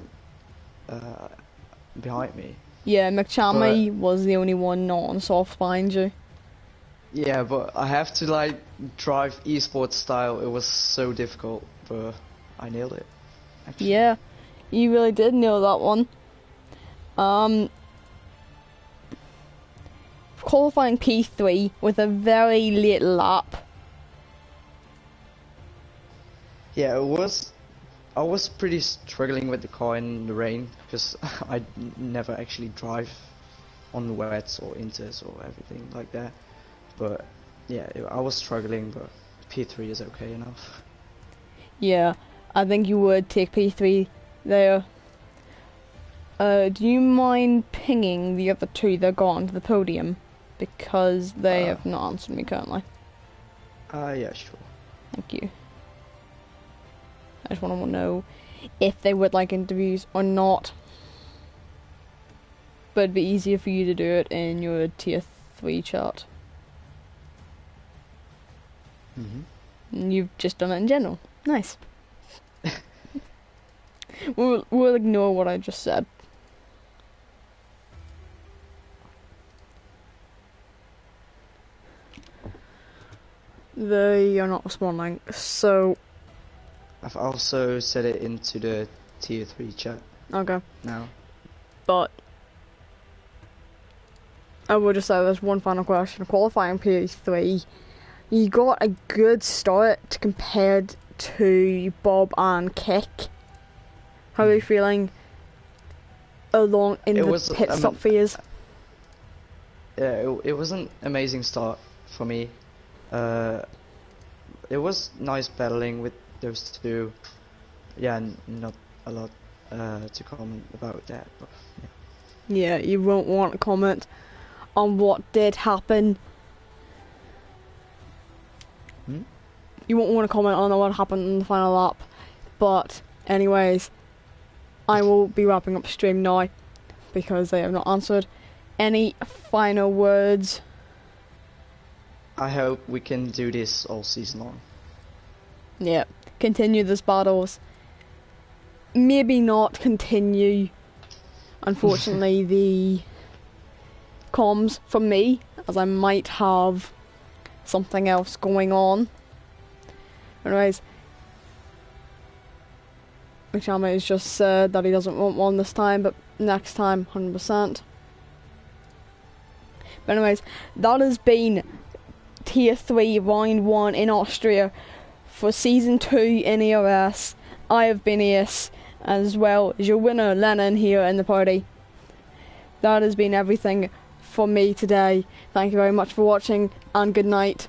me. Yeah, McChammy was the only one not on soft behind you. Yeah, but I have to drive esports style. It was so difficult, but I nailed it. Actually. Yeah, you really did nail that one. Qualifying P3 with a very late lap. Yeah, I was pretty struggling with the car in the rain because I never actually drive on wets or inters or everything like that. But yeah, I was struggling, but P3 is okay enough. Yeah, I think you would take P3 there. Do you mind pinging the other two that got onto the podium? Because they have not answered me currently. Yeah, sure. Thank you. I just want to know if they would like interviews or not. But it'd be easier for you to do it in your tier 3 chart. And you've just done it in general. Nice. We'll ignore what I just said. They are not responding, so I've also set it into the tier 3 chat. Okay. Now. But I will just say there's one final question. Qualifying P3, you got a good start compared to Bob and Kick. How are you feeling along in the pit stop phase? Yeah, it was an amazing start for me. It was nice battling with those two. Yeah, not a lot to comment about that. But, yeah, you won't want to comment on what did happen. You won't want to comment on what happened in the final lap. But anyways, I will be wrapping up stream now because they have not answered. Any final words? I hope we can do this all season long. Yeah, continue those battles. Maybe not continue, unfortunately, the comms from me, as I might have something else going on. Anyways, McShammy has just said that he doesn't want one this time, but next time, 100%. But anyways, that has been Tier 3 Round 1 in Austria for Season 2 in ERS. I have been Ace, as well as your winner, Lennon, here in the party. That has been everything from me today. Thank you very much for watching, and good night.